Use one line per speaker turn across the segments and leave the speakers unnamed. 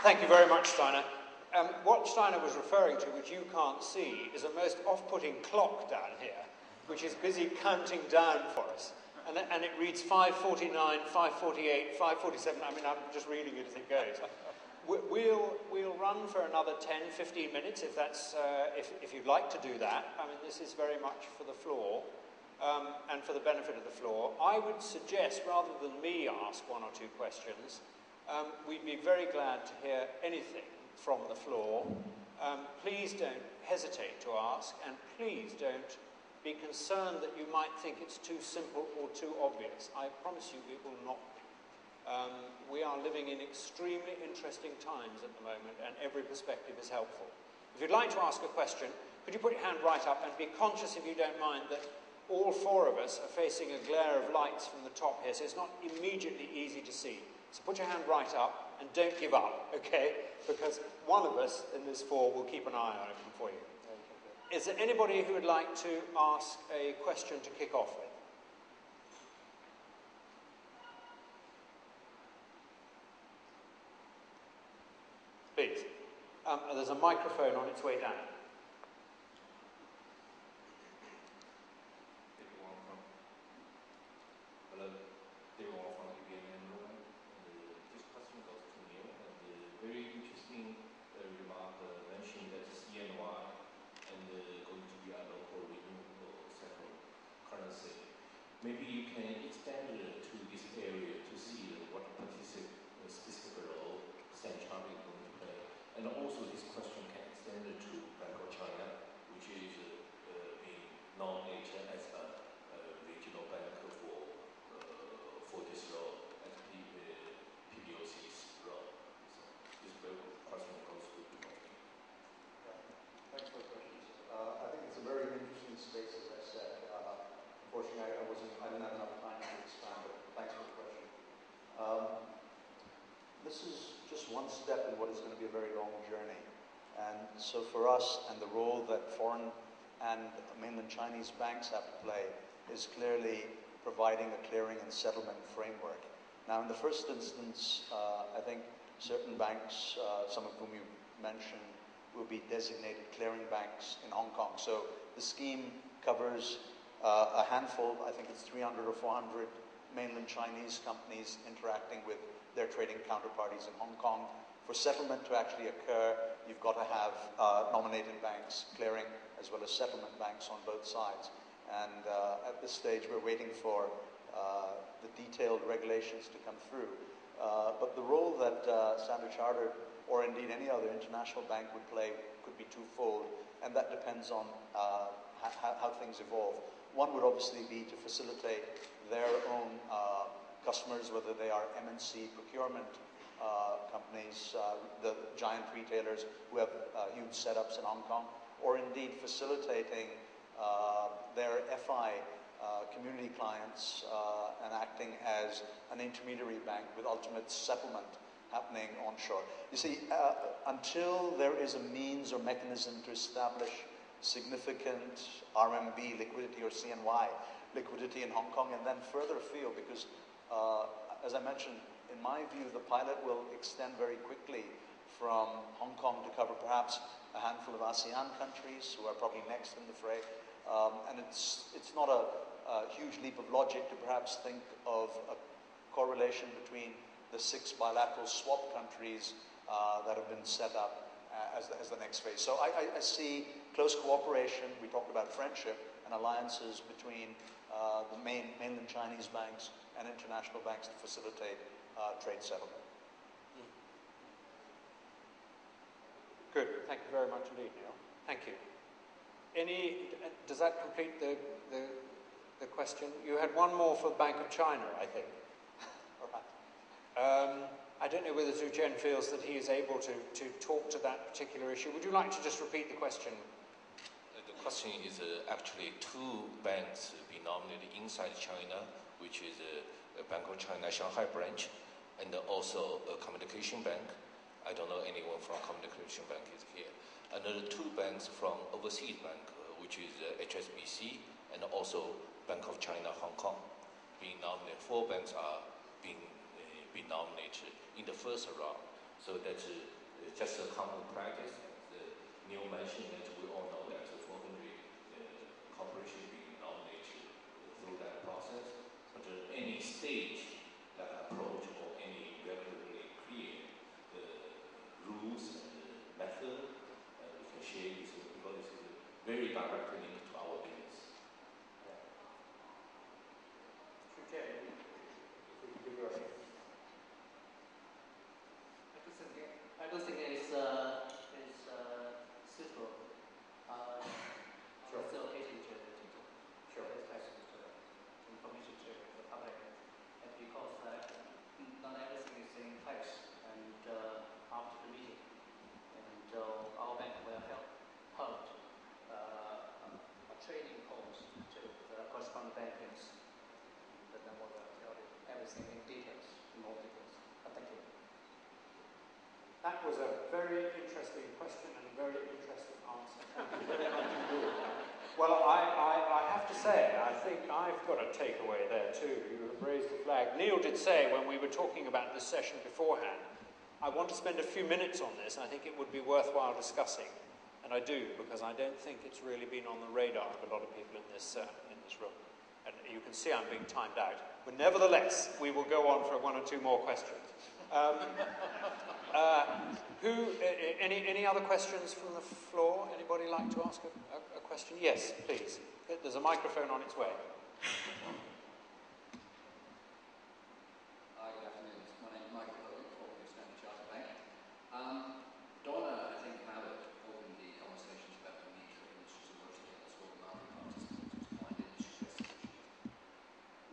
Thank you very much, Steinar. What Steinar was referring to, which you can't see, is a most off-putting clock down here, which is busy counting down for us. And it reads 5:49, 5:48, 5:47. I mean, I'm just reading it as it goes. We'll run for another 10, 15 minutes if that's if you'd like to do that. I mean, this is very much for the floor and for the benefit of the floor. I would suggest, rather than me ask one or two questions, we'd be very glad to hear anything from the floor. Please don't hesitate to ask, and please don't be concerned that you might think it's too simple or too obvious. I promise you it will not be. We are living in extremely interesting times at the moment, and every perspective is helpful. If you'd like to ask a question, could you put your hand right up and be conscious, if you don't mind, that all four of us are facing a glare of lights from the top here, so it's not immediately easy to see. So put your hand right up and don't give up, okay? Because one of us in this four will keep an eye on it for you. Is there anybody who would like to ask a question to kick off with? Please. There's a microphone on its way down.
Maybe you can extend it to this area to see what specific role Standard Chartered is going to play. And also this question can extend it to Bank of China, which is being nominated as a regional bank for this role, as PBOC's role. So this question goes to the question.
Thanks for the questions. I think it's a very interesting space, as I said. Unfortunately, I didn't have enough time to expand, but thanks for the question. This is just one step in what is going to be a very long journey. And so for us, and the role that foreign and mainland Chinese banks have to play is clearly providing a clearing and settlement framework. Now, in the first instance, I think certain banks, some of whom you mentioned, will be designated clearing banks in Hong Kong. So the scheme covers a handful, I think it's 300 or 400 mainland Chinese companies interacting with their trading counterparties in Hong Kong. For settlement to actually occur, you've got to have nominated banks clearing as well as settlement banks on both sides. And at this stage, we're waiting for the detailed regulations to come through. But the role that Standard Chartered, or indeed any other international bank would play, could be twofold, and that depends on how things evolve. One would obviously be to facilitate their own customers, whether they are MNC procurement companies, the giant retailers who have huge setups in Hong Kong, or indeed facilitating their FI community clients and acting as an intermediary bank with ultimate settlement happening onshore. You see, until there is a means or mechanism to establish significant RMB liquidity or CNY liquidity in Hong Kong and then further afield, because as I mentioned, in my view, the pilot will extend very quickly from Hong Kong to cover perhaps a handful of ASEAN countries who are probably next in the fray. And it's not a huge leap of logic to perhaps think of a correlation between the 6 bilateral swap countries that have been set up as the next phase. So I see close cooperation. We talked about friendship and alliances between the mainland Chinese banks and international banks to facilitate trade settlement.
Good. Thank you very much indeed, Neil. Thank you. Does that complete the question? You had one more for the Bank of China, I think.
All right.
I don't know whether Zhu Chen feels that he is able to talk to that particular issue. Would you like to just repeat the question?
The question is actually two banks be nominated inside China, which is Bank of China Shanghai branch, and also a communication bank. I don't know anyone from communication bank is here. And the two banks from overseas bank, which is HSBC and also Bank of China Hong Kong, being nominated. 4 banks are being nominated in the first round. So that's just a common practice. Neil mentioned that we all know that 400 corporations being nominated through that process. But any stage that approach or any regularly clear rules and method we can share with you because this is very directly linked to our business.
Okay. If we could give you a
I don't think it's suitable.
Sure.
It's allocated to
Sure.
this type of information to the public, and because not everything is in place. And after the meeting, and our bank will hold a training course to the correspondent bankers, and then we will tell you everything in details, in more details. Thank you.
That was a very interesting question and a very interesting answer. Thank you very much indeed. Well, I have to say, I think I've got a takeaway there too. You have raised the flag. Neil did say when we were talking about this session beforehand, I want to spend a few minutes on this. I think it would be worthwhile discussing. And I do, because I don't think it's really been on the radar of a lot of people in this room. And you can see I'm being timed out. But nevertheless, we will go on for one or two more questions. Any other questions from the floor? Anybody like to ask a question? Yes, please. There's a microphone on its way.
Hi, good afternoon. My name is Michael Hogan from the Standard Chartered Bank. Donna, I think, Howard opened the conversations about the need for industries to work together as well as market participants to find industry resolution.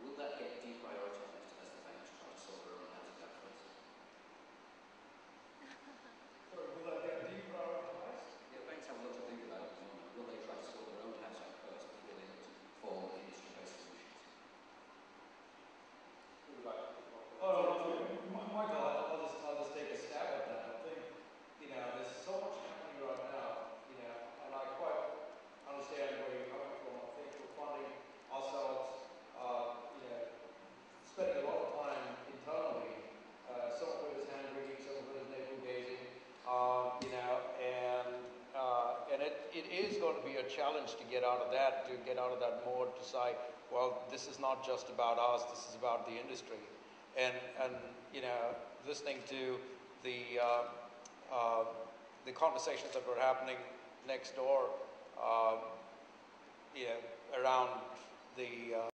Will that get deprioritised as the banks try to solve their own housing debt first?
Sorry, will that get deprioritized?
Yeah, banks have a lot to think about at the moment. Will they try to solve their own housing first before they look to form industry-based solutions?
Who would like to talk about that?
Michael, I'll just take a stab at that. I think, there's so much happening right now, and I quite understand where you're coming from. I think we're finding ourselves, spending a lot of time internally. Some of it is hand-wringing, some of it is navel-gazing, and it is going to be a challenge to get out of that, mode, to say, well, this is not just about us, this is about the industry. And listening to the conversations that were happening next door, around the